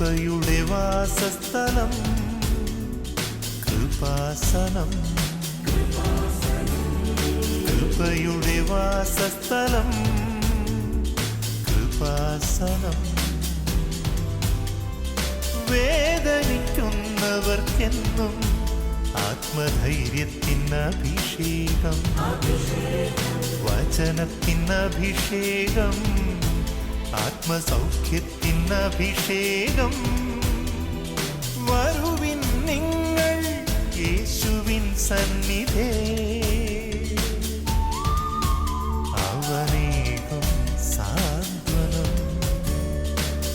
കൃപയുടെ വാസസ്ഥലം കൃപാസനം, കൃപയുടെ വാസസ്ഥലം കൃപാസനം. വേദനിക്കുന്നവർക്കെന്നും ആത്മധൈര്യത്തിനഭിഷേകം, വചനത്തിനഭിഷേകം, ആത്മസൗഖ്യത്തിനഭിഷേകം. വരുവിൻ നിങ്ങൾ യേശുവിൻ സന്നിധേ, അവനേകും സാന്ത്വനം.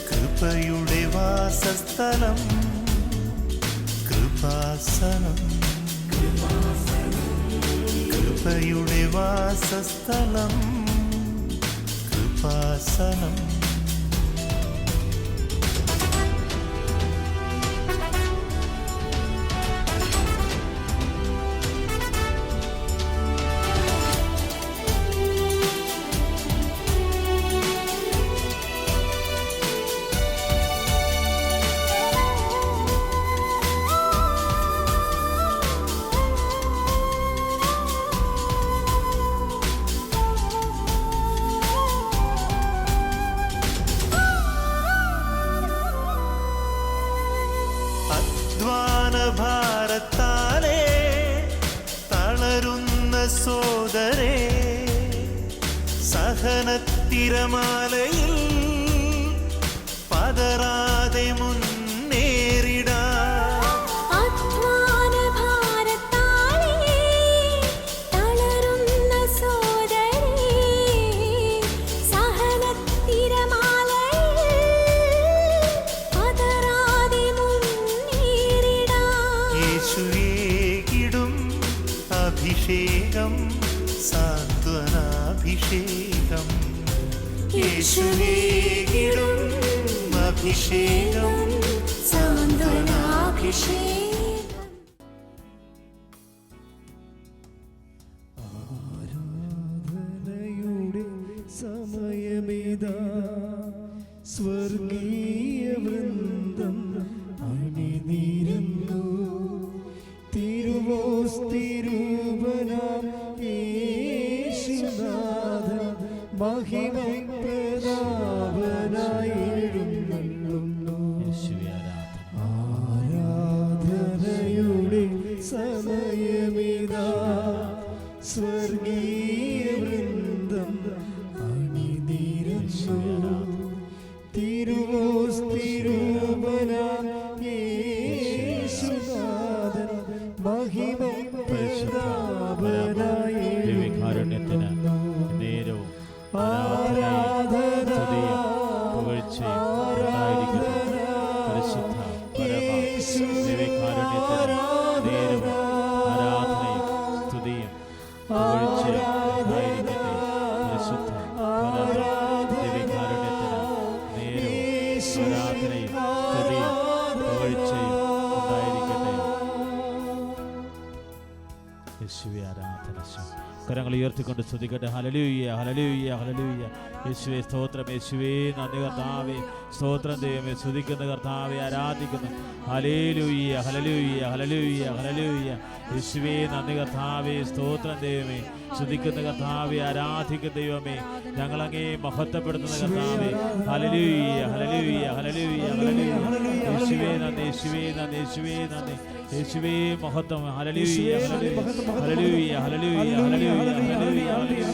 കൃപയുടെ വാസസ്ഥലം കൃപാസനം, കൃപയുടെ വാസസ്ഥലം കൃപാസനം. ഭാരത്താലേ തളരുന്ന സോദരേ, സഹനത്തിരമാലയിൽ പതറാതെ മുന്നേറിടാ. അഭിഷേകം സാന്ത്വനാഭിഷേകം, യേശുവേകിടും അഭിഷേകം സാന്ത്വനാഭിഷേകം. ആരാധനയുടെ സമയമിതാ, സ്വർഗീയ വൃന്ദം അണിനിരന്നു. തിരുവോസ്തിരൂപനാം യേശുനാഥൻ മഹിമപ്രതാപനായി എഴുന്നള്ളുന്നു. ആരാധനയുടെ സമയമിതാ, സ്വർഗീയ വൃന്ദം അണിനിരന്നു. തിരുവോസ്തിരൂപനാം യേശുനാഥൻ മഹിമപ്രതാപനായി ദിവ്യകാരുണ്യത്തിന് നേരവും ആരാധനയും പുകഴ്ചയും ഉണ്ടായിരിക്കട്ടെ. പരിശുദ്ധ പരമ ദിവ്യകാരുണ്യത്തിന് നേരവും ആരാധനയും സ്തുതിയും പുകഴ്ചയും ഉണ്ടായിരിക്കട്ടെ. പരിശുദ്ധ പരമ ദിവ്യകാരുണ്യത്തിന് നേരവും ആരാധനയും സ്തുതിയും പുകഴ്ചയും ഉണ്ടായിരിക്കട്ടെ. യേശുവേ ആരാധന. കരങ്ങൾ ഉയർത്തിക്കൊണ്ട് സ്തുതിക്കട്ടെ. Hallelujah, hallelujah, hallelujah. യേശുവേ സ്തോത്രം, യേശുവേ നന്ദി കർത്താവേ, സ്തോത്രം ദൈവമേ. സ്തുതിക്കുന്ന കർത്താവേ, ആരാധിക്കുന്നു. Hallelujah, hallelujah, hallelujah, hallelujah. യേശുവേ നന്ദി കർത്താവേ, സ്തോത്രം ദൈവമേ. സ്തുതിക്കുന്ന കർത്താവേ, ആരാധിക്കുന്ന ദൈവമേ, ഞങ്ങളങ്ങേ മഹത്വപ്പെടുത്തുന്ന കർത്താവേ. Hallelujah, hallelujah, hallelujah, hallelujah. യേശുവേ നന്ദി, യേശുവേ നന്ദി, യേശുവേ നന്ദി, യേശുവേ മഹത്വം. Hallelujah, hallelujah, hallelujah, hallelujah, hallelujah, hallelujah,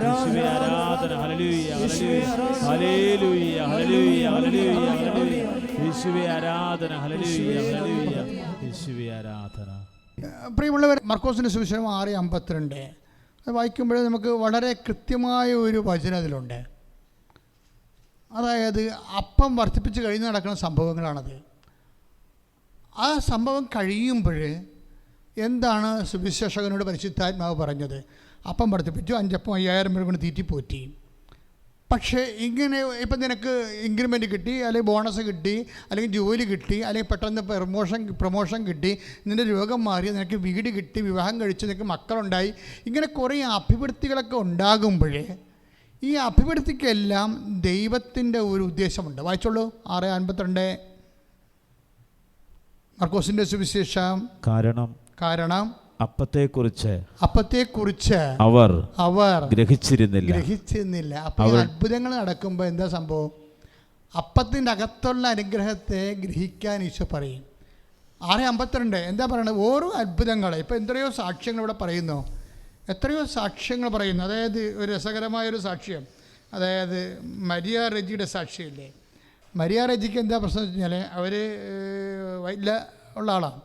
യേശുവേ ആരാധന. Hallelujah, hallelujah, hallelujah, hallelujah, hallelujah, hallelujah. യേശുവേ ആരാധന. ഹല്ലേലൂയ, ഹല്ലേലൂയ, യേശുവേ ആരാധന. പ്രിയമുള്ളവർ, മർക്കോസിൻ്റെ സുവിശേഷം 6:52 അത് വായിക്കുമ്പോൾ നമുക്ക് വളരെ കൃത്യമായ ഒരു വചനം അതിലുണ്ട്. അതായത് അപ്പം വർദ്ധിപ്പിച്ച് കഴിഞ്ഞ് നടക്കുന്ന സംഭവങ്ങളാണത്. ആ സംഭവം കഴിയുമ്പോൾ എന്താണ് സുവിശേഷകനോട് പരിശുദ്ധാത്മാവ് പറഞ്ഞത്? അപ്പം വർദ്ധിപ്പിച്ചു, 5 അപ്പം 5000 പേർ കൊണ്ട് തീറ്റിപ്പോറ്റി. പക്ഷേ ഇങ്ങനെ ഇപ്പം നിനക്ക് ഇൻക്രിമെൻറ്റ് കിട്ടി, അല്ലെങ്കിൽ ബോണസ് കിട്ടി, അല്ലെങ്കിൽ ജോലി കിട്ടി, അല്ലെങ്കിൽ പെട്ടെന്ന് പ്രൊമോഷൻ കിട്ടി, നിൻ്റെ രോഗം മാറി, നിനക്ക് വീട് കിട്ടി, വിവാഹം കഴിച്ച് നിനക്ക് മക്കളുണ്ടായി, ഇങ്ങനെ കുറേ അഭിവൃദ്ധികളൊക്കെ ഉണ്ടാകുമ്പോഴേ ഈ അഭിവൃദ്ധിക്കെല്ലാം ദൈവത്തിൻ്റെ ഒരു ഉദ്ദേശമുണ്ട്. വായിച്ചോളൂ 6:52. മർക്കോസിൻ്റെ സുവിശേഷം കാരണം അപ്പത്തെക്കുറിച്ച് അവർ ഗ്രഹിച്ചിരുന്നില്ല. അപ്പോൾ അത്ഭുതങ്ങൾ നടക്കുമ്പോൾ എന്താ സംഭവം? അപ്പത്തിൻ്റെ അകത്തുള്ള അനുഗ്രഹത്തെ ഗ്രഹിക്കാൻ ഈശോ പറയും. 6:52 എന്താ പറയുന്നത്? ഓരോ അത്ഭുതങ്ങൾ. ഇപ്പോൾ എത്രയോ സാക്ഷ്യങ്ങൾ ഇവിടെ പറയുന്നു, അതായത് ഒരു രസകരമായൊരു സാക്ഷ്യം, അതായത് മരിയ റെജിയുടെ സാക്ഷ്യമില്ലേ. മരിയ റെജിക്ക് എന്താ പ്രശ്നം വെച്ച് കഴിഞ്ഞാൽ, അവർ വയറ്റിൽ ഉള്ള ആളാണ്.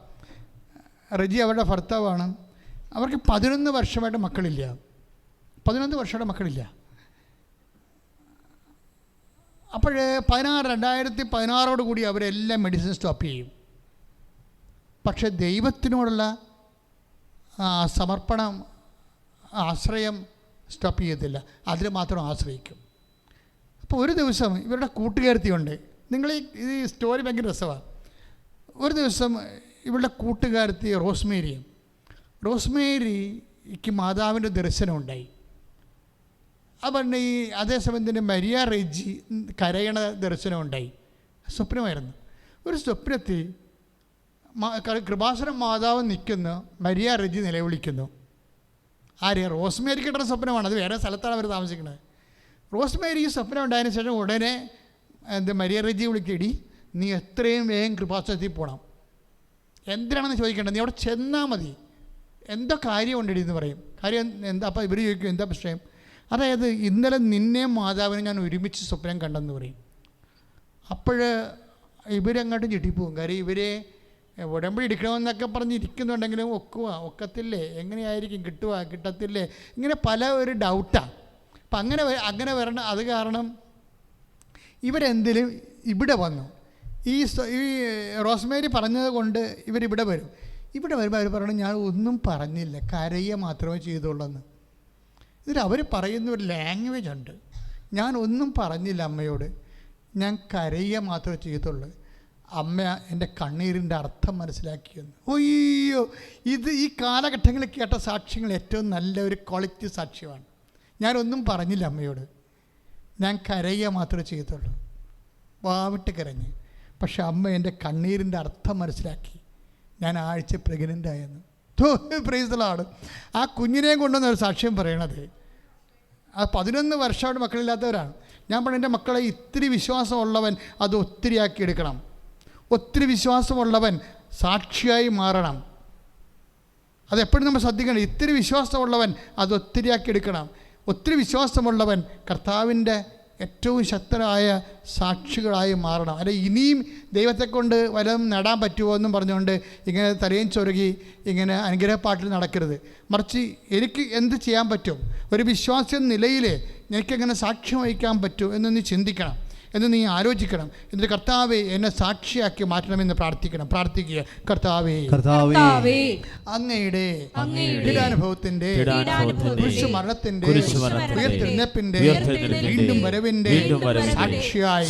റെജി അവരുടെ ഭർത്താവാണ്. അവർക്ക് 11 വർഷമായിട്ട് മക്കളില്ല. 11 വർഷമായിട്ട് മക്കളില്ല. അപ്പോൾ 2016 കൂടി അവരെല്ലാം മെഡിസിൻ സ്റ്റോപ്പ് ചെയ്യും. പക്ഷെ ദൈവത്തിനോടുള്ള സമർപ്പണം, ആശ്രയം സ്റ്റോപ്പ് ചെയ്യത്തില്ല. അതിൽ മാത്രം ആശ്രയിക്കും. അപ്പോൾ ഒരു ദിവസം ഇവരുടെ കൂട്ടുകാരത്തിയുണ്ട്. നിങ്ങൾ ഈ സ്റ്റോറി ഭയങ്കര രസമാണ്. ഒരു ദിവസം ഇവളുടെ കൂട്ടുകാരത്തി റോസ്മേരിക്ക് മാതാവിൻ്റെ ദർശനം ഉണ്ടായി. അപ്പം അതേസമയം തന്നെ മരിയ റെജി കരയണ ദർശനം ഉണ്ടായി. സ്വപ്നമായിരുന്നു. ഒരു സ്വപ്നത്തിൽ കൃപാസനം മാതാവ് നിൽക്കുന്നു, മരിയ റെജി നിലവിളിക്കുന്നു. റോസ്മേരിക്ക് കിട്ടുന്ന സ്വപ്നമാണ്. അത് വേറെ സ്ഥലത്താണ് അവർ താമസിക്കുന്നത്. റോസ്മേരി ഈ സ്വപ്നം ഉണ്ടായതിനു ശേഷം ഉടനെ മരിയ റെജി വിളിക്കടി, നീ എത്രയും വേഗം കൃപാസനത്തിൽ പോകണം. എന്തിനാണെന്ന് ചോദിക്കേണ്ടത്, നീ അവിടെ ചെന്നാൽ മതി, എന്തോ കാര്യമുണ്ടടി എന്ന് പറയും. കാര്യം എന്താ? അപ്പോൾ ഇവർ ചോദിക്കും എന്താ പ്രശ്നം? അതായത് ഇന്നലെ നിന്നെ മാതാവിനെ ഞാൻ ഒരുമിച്ച് സ്വപ്നം കണ്ടെന്ന് പറയും. അപ്പോൾ ഇവരങ്ങോട്ടും ഞെട്ടിപ്പോവും. കാര്യം ഇവരെ ഉടമ്പടി എടുക്കണമെന്നൊക്കെ പറഞ്ഞിരിക്കുന്നുണ്ടെങ്കിലും ഒക്കത്തില്ലേ, എങ്ങനെയായിരിക്കും, കിട്ടത്തില്ലേ, ഇങ്ങനെ പല ഒരു ഡൗട്ടാണ്. അപ്പം അങ്ങനെ വരണം. അത് കാരണം ഇവരെന്തിലും ഇവിടെ വന്നു. ഈ റോസ്മേരി പറഞ്ഞത് കൊണ്ട് ഇവരിവിടെ വരും. ഇവിടെ വരുമ്പോൾ അവർ പറഞ്ഞു, ഞാൻ ഒന്നും പറഞ്ഞില്ല, കരയുക മാത്രമേ ചെയ്തുള്ളൂ. ഇതിൽ അവർ പറയുന്ന ഒരു ലാംഗ്വേജ് ഉണ്ട്. ഞാൻ ഒന്നും പറഞ്ഞില്ല അമ്മയോട്, ഞാൻ കരയുക മാത്രമേ ചെയ്തുള്ളൂ. അമ്മ എൻ്റെ കണ്ണീരിൻ്റെ അർത്ഥം മനസ്സിലാക്കിയെന്ന്. ഒയ്യോ, ഇത് ഈ കാലഘട്ടങ്ങളിൽ കേട്ട സാക്ഷ്യങ്ങൾ ഏറ്റവും നല്ല ഒരു ക്വാളിറ്റി സാക്ഷ്യമാണ്. ഞാനൊന്നും പറഞ്ഞില്ല അമ്മയോട്, ഞാൻ കരയുക മാത്രമേ ചെയ്തുള്ളൂ. വാവിട്ട് കരഞ്ഞ്. പക്ഷെ അമ്മ എൻ്റെ കണ്ണീരിൻ്റെ അർത്ഥം മനസ്സിലാക്കി. ഞാൻ ആഴ്ച പ്രഗ്നൻ്റ് ആയെന്ന്. പ്രൈസ്തലാണ്. ആ കുഞ്ഞിനെയും കൊണ്ടുവന്നൊരു സാക്ഷ്യം പറയണത്. ആ 11 വർഷമായിട്ട് മക്കളില്ലാത്തവരാണ്. ഞാൻ പറഞ്ഞു, എൻ്റെ മക്കളെ ഇത്തിരി വിശ്വാസമുള്ളവൻ അത് ഒത്തിരിയാക്കി എടുക്കണം. ഒത്തിരി വിശ്വാസമുള്ളവൻ സാക്ഷിയായി മാറണം. അതെപ്പോഴും നമ്മൾ ശ്രദ്ധിക്കണം. ഇത്തിരി വിശ്വാസമുള്ളവൻ അത് ഒത്തിരിയാക്കി എടുക്കണം. ഒത്തിരി വിശ്വാസമുള്ളവൻ കർത്താവിൻ്റെ ഏറ്റവും ശക്തരായ സാക്ഷികളായി മാറണം. അല്ലെ ഇനിയും ദൈവത്തെ കൊണ്ട് വല്ലതും നേടാൻ പറ്റുമോ എന്നും പറഞ്ഞുകൊണ്ട് ഇങ്ങനെ തലയും ചൊരുകി ഇങ്ങനെ അനുഗ്രഹപ്പാട്ടിൽ നടക്കരുത്. മറിച്ച് എനിക്ക് എന്ത് ചെയ്യാൻ പറ്റും, ഒരു വിശ്വാസ നിലയിൽ എനിക്കെങ്ങനെ സാക്ഷ്യം വഹിക്കാൻ പറ്റും എന്ന് നീ ചിന്തിക്കണം, എന്ന് നീ ആലോചിക്കണം. എന്നിട്ട് കർത്താവേ എന്നെ സാക്ഷിയാക്കി മാറ്റണമെന്ന് പ്രാർത്ഥിക്കുക. കർത്താവേ അങ്ങയുടെ പീഡാനുഭവത്തിന്റെ കുരിശുമരണത്തിന്റെ ഉയർത്തെഴുന്നേൽപ്പിന്റെ വീണ്ടും വരവിന്റെ സാക്ഷിയായി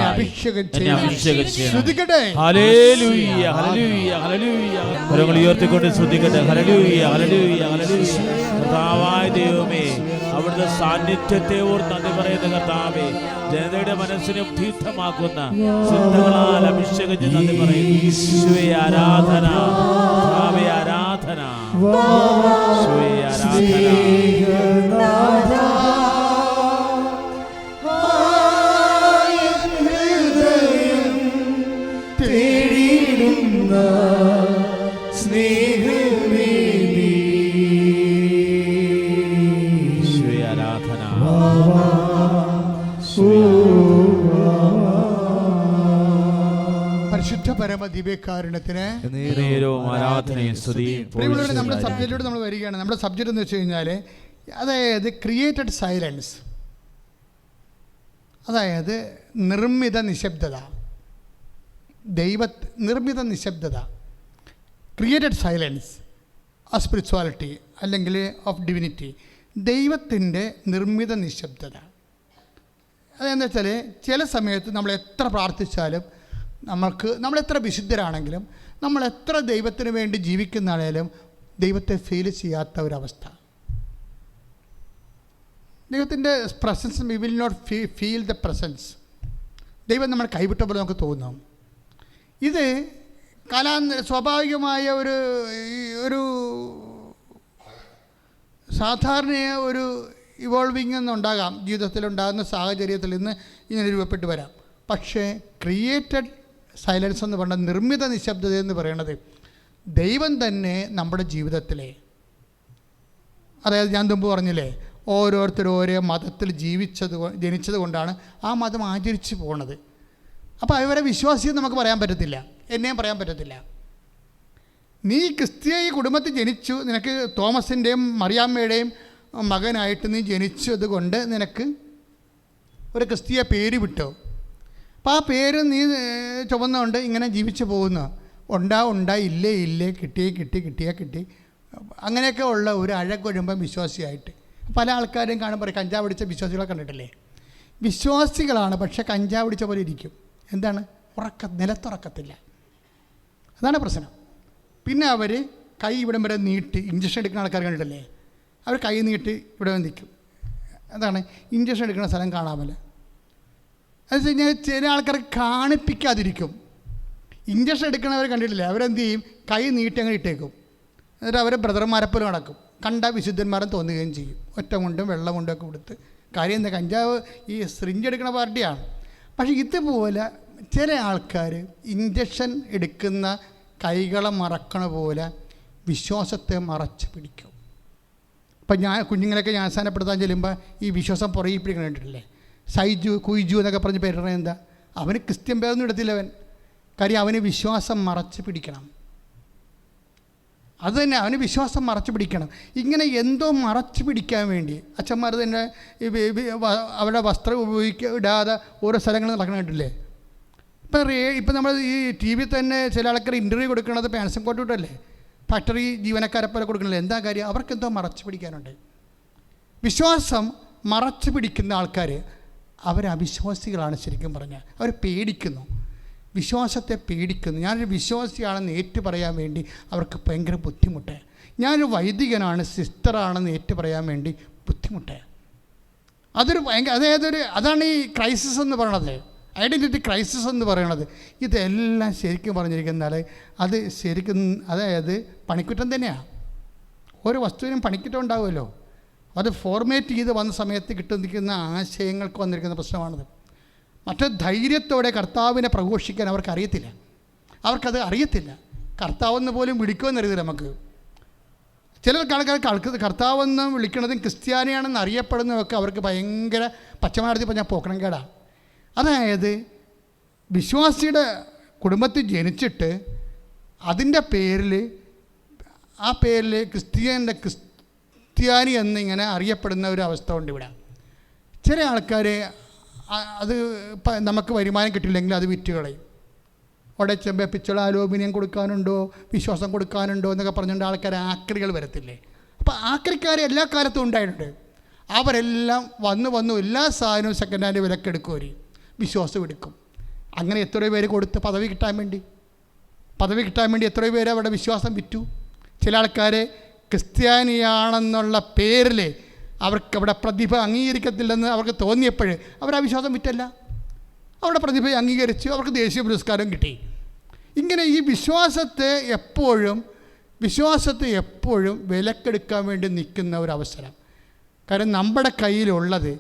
അഭിഷേകം ശ്രദ്ധിക്കട്ടെ. Hallelujah hallelujah hallelujah. കരങ്ങൾ ഉയർത്തിക്കൊണ്ട് ശ്രദ്ധിക്കട്ടെ. Hallelujah hallelujah hallelujah. കർത്താവായ ദൈവമേ, അവിടുത്തെ സാന്നിധ്യത്തെ ഓർത്ത് നന്ദി പറയുന്ന കർത്താവേ, ജനതയുടെ മനസ്സിനെ തീർത്ഥമാക്കുന്ന ചിന്തകളാൽ അഭിഷേകിച്ച് നന്ദി പറയുന്നു. യേശുവേ ആരാധന, കർത്താവേ ആരാധന, യേശുവേ ആരാധന. പരിശുദ്ധ പരമ ദിവ്യകാരുണ്യത്തിന് നമ്മുടെ സബ്ജക്റ്റിലൂടെ നമ്മൾ വരികയാണ്. നമ്മുടെ സബ്ജക്റ്റ് എന്ന് വെച്ച് കഴിഞ്ഞാൽ, അതായത് ക്രിയേറ്റഡ് സൈലൻസ്, അതായത് നിർമ്മിത നിശബ്ദത. നിർമ്മിത നിശബ്ദത, ക്രിയേറ്റഡ് സൈലൻസ് ഓഫ് സ്പിരിച്വാലിറ്റി അല്ലെങ്കിൽ ഓഫ് ഡിവിനിറ്റി. ദൈവത്തിൻ്റെ നിർമ്മിത നിശബ്ദത. അതെന്താ വെച്ചാൽ, ചില സമയത്ത് നമ്മൾ എത്ര പ്രാർത്ഥിച്ചാലും, നമ്മളെത്ര വിശുദ്ധരാണെങ്കിലും, നമ്മളെത്ര ദൈവത്തിന് വേണ്ടി ജീവിക്കുന്നതാണേലും ദൈവത്തെ ഫീൽ ചെയ്യാത്ത ഒരവസ്ഥ. ദൈവത്തിൻ്റെ presence, we will not feel the presence. ദൈവം നമ്മൾ കൈവിട്ട പോലെ നമുക്ക് തോന്നും. ഇത് സ്വാഭാവികമായ ഒരു സാധാരണ ഒരു ഇവോൾവിങ് എന്നുണ്ടാകാം, ജീവിതത്തിലുണ്ടാകുന്ന സാഹചര്യത്തിൽ നിന്ന് ഇങ്ങനെ രൂപപ്പെട്ട് വരാം. പക്ഷേ ക്രിയേറ്റഡ് സൈലൻസ് എന്ന് പറഞ്ഞാൽ, നിർമ്മിത നിശബ്ദത എന്ന് പറയുന്നത് ദൈവം തന്നെ നമ്മുടെ ജീവിതത്തിലെ, അതായത് ഞാൻ മുമ്പ് പറഞ്ഞില്ലേ, ഓരോരുത്തരും ഓരോ മതത്തിൽ ജനിച്ചത് കൊണ്ടാണ് ആ മതം ആചരിച്ച് പോകുന്നത്. അപ്പോൾ അവരെ വിശ്വാസിയെന്ന് നമുക്ക് പറയാൻ പറ്റത്തില്ല, എന്നെയും പറയാൻ പറ്റത്തില്ല. നീ ക്രിസ്തീയ കുടുംബത്തിൽ ജനിച്ചു, നിനക്ക് തോമസിൻ്റെയും മറിയാമ്മയുടെയും മകനായിട്ട് നീ ജനിച്ചത് കൊണ്ട് നിനക്ക് ഒരു ക്രിസ്തീയ പേര് വിട്ടു. അപ്പോൾ ആ പേര് നീ ചുമന്നുകൊണ്ട് ഇങ്ങനെ ജീവിച്ചു പോകുന്നു. ഇല്ലേ കിട്ടി അങ്ങനെയൊക്കെ ഉള്ള ഒരു അഴകൊഴുമ്പം വിശ്വാസിയായിട്ട് പല ആൾക്കാരെയും കാണുമ്പോൾ കഞ്ചാവ് പിടിച്ച വിശ്വാസികളെ കണ്ടിട്ടില്ലേ? വിശ്വാസികളാണ്, പക്ഷേ കഞ്ചാവ് പിടിച്ച പോലെ ഇരിക്കും. എന്താണ്? നിലത്തുറക്കത്തില്ല. അതാണ് പ്രശ്നം. പിന്നെ അവർ കൈ ഇവിടം വരെ നീട്ടി, ഇഞ്ചക്ഷൻ എടുക്കുന്ന ആൾക്കാർ കണ്ടിട്ടില്ലേ? അവർ കൈ നീട്ടി ഇവിടെ നിൽക്കും. അതാണ് ഇഞ്ചക്ഷൻ എടുക്കുന്ന സ്ഥലം കാണാമല്ല. അത് വെച്ച് കഴിഞ്ഞാൽ ചില ആൾക്കാർ കാണിപ്പിക്കാതിരിക്കും. ഇഞ്ചക്ഷൻ എടുക്കണവർ കണ്ടിട്ടില്ലേ? അവരെന്ത് ചെയ്യും? കൈ നീട്ടി അങ്ങനെ ഇട്ടേക്കും. എന്നിട്ട് അവർ ബ്രദർമാരെപ്പോലും നടക്കും. കണ്ട വിശുദ്ധന്മാരും തോന്നുകയും ചെയ്യും. ഒറ്റ കൊണ്ടും വെള്ളം കൊണ്ടും ഒക്കെ കൊടുത്ത്. കാര്യം എന്താ? കഞ്ചാവ് ഈ സിറിഞ്ച് എടുക്കുന്ന പാർട്ടിയാണ്. പക്ഷേ ഇതുപോലെ ചില ആൾക്കാർ ഇഞ്ചക്ഷൻ എടുക്കുന്ന കൈകളെ മറക്കണ പോലെ വിശ്വാസത്തെ മറച്ച് പിടിക്കും. ഇപ്പം കുഞ്ഞുങ്ങളൊക്കെ ജ്ഞാനസ്നാനപ്പെടുത്താൻ ചെല്ലുമ്പോൾ ഈ വിശ്വാസം പുറകെ പിടിക്കണം കണ്ടിട്ടില്ലേ? കുയ്ജു എന്നൊക്കെ പറഞ്ഞ് പേരിടണ എന്താ? അവന് ക്രിസ്ത്യൻ പേരൊന്നും എടുത്തില്ല അവൻ. കാര്യം അവന് വിശ്വാസം മറച്ച് പിടിക്കണം. അതുതന്നെ, അവന് വിശ്വാസം മറച്ച് പിടിക്കണം. ഇങ്ങനെ എന്തോ മറച്ച് പിടിക്കാൻ വേണ്ടി അച്ഛന്മാർ തന്നെ അവരുടെ വസ്ത്രം ഇടാതെ ഓരോ സ്ഥലങ്ങളിൽ നടക്കണം കണ്ടില്ലേ? ഇപ്പം നമ്മൾ ഈ ടി വി തന്നെ ചില ആൾക്കാർ ഇൻ്റർവ്യൂ കൊടുക്കുന്നത് പാൻസും കോട്ട് ഇട്ടല്ലേ? ഫാക്ടറി ജീവനക്കാരെ പോലെ കൊടുക്കണില്ല. എന്താ കാര്യം? അവർക്കെന്തോ മറച്ച് പിടിക്കാനുണ്ട്. വിശ്വാസം മറച്ച് പിടിക്കുന്ന ആൾക്കാർ അവരവിശ്വാസികളാണ്. ശരിക്കും പറഞ്ഞാൽ അവർ പേടിക്കുന്നു, വിശ്വാസത്തെ പേടിക്കുന്നു. ഞാനൊരു വിശ്വാസിയാണെന്ന് ഏറ്റു പറയാൻ വേണ്ടി അവർക്ക് ഭയങ്കര ബുദ്ധിമുട്ട്. ഞാനൊരു വൈദികനാണ്, സിസ്റ്ററാണെന്ന് ഏറ്റു പറയാൻ വേണ്ടി ബുദ്ധിമുട്ട്. അതാണ് ഈ ക്രൈസിസ് എന്ന് പറയണത്, ഐഡൻറ്റിറ്റി ക്രൈസിസ് എന്ന് പറയണത്. ഇതെല്ലാം ശരിക്കും പറഞ്ഞിരിക്കുന്നാൽ അത് ശരിക്കും പണിക്കുറ്റം തന്നെയാണ്. ഓരോ വസ്തുവിനും പണിക്കുറ്റം ഉണ്ടാവുമല്ലോ. അത് ഫോർമേറ്റ് ചെയ്ത് വന്ന സമയത്ത് കിട്ടുന്ന ആശയങ്ങൾക്ക് വന്നിരിക്കുന്ന പ്രശ്നമാണത്. മറ്റു ധൈര്യത്തോടെ കർത്താവിനെ പ്രഘോഷിക്കാൻ അവർക്കറിയത്തില്ല. കർത്താവെന്ന് പോലും വിളിക്കുമെന്നറിയില്ല നമുക്ക്. ചില ആൾക്കാർ കർത്താവെന്ന് വിളിക്കുന്നതും ക്രിസ്ത്യാനിയാണെന്ന് അറിയപ്പെടുന്നതൊക്കെ അവർക്ക് ഭയങ്കര പച്ചമലർത്തി പറഞ്ഞാൽ പോക്കണം കേടാണ്. അതായത് വിശ്വാസിയുടെ കുടുംബത്തിൽ ജനിച്ചിട്ട് അതിൻ്റെ പേരിൽ ക്രിസ്ത്യാനി എന്നിങ്ങനെ അറിയപ്പെടുന്ന ഒരു അവസ്ഥ ഉണ്ട് ഇവിടെ. ചില ആൾക്കാർ അത് നമുക്ക് വരുമാനം കിട്ടില്ലെങ്കിൽ അത് വിറ്റ് കളയും. അവിടെ ചെമ്പ പിച്ചള അലൂമിനിയം കൊടുക്കാനുണ്ടോ, വിശ്വാസം കൊടുക്കാനുണ്ടോ എന്നൊക്കെ പറഞ്ഞുകൊണ്ട് ആൾക്കാർ ആക്രികൾ വരത്തില്ലേ? അപ്പോൾ ആക്രിക്കാർ എല്ലാ കാലത്തും ഉണ്ടായിട്ടുണ്ട്. അവരെല്ലാം വന്നു എല്ലാ സാധനവും സെക്കൻഡ് ഹാൻഡ് വിലക്കെടുക്കും. അവർ വിശ്വാസം എടുക്കും. അങ്ങനെ എത്രയോ പേര് കൊടുത്ത് പദവി കിട്ടാൻ വേണ്ടി എത്രയോ പേര് അവിടെ വിശ്വാസം വിറ്റു. ചില ആൾക്കാർ ക്രിസ്ത്യാനിയാണെന്നുള്ള പേരിൽ അവർക്ക് അവിടെ പ്രതിഭ അംഗീകരിക്കത്തില്ലെന്ന് അവർക്ക് തോന്നിയപ്പോൾ അവർ ആ വിശ്വാസം വിറ്റല്ല, അവിടെ പ്രതിഭ അംഗീകരിച്ചു, അവർക്ക് ദേശീയ പുരസ്കാരം കിട്ടി. ഇങ്ങനെ ഈ വിശ്വാസത്തെ എപ്പോഴും വിലക്കെടുക്കാൻ വേണ്ടി നിൽക്കുന്ന ഒരവസരം. കാരണം നമ്മുടെ കയ്യിലുള്ളത്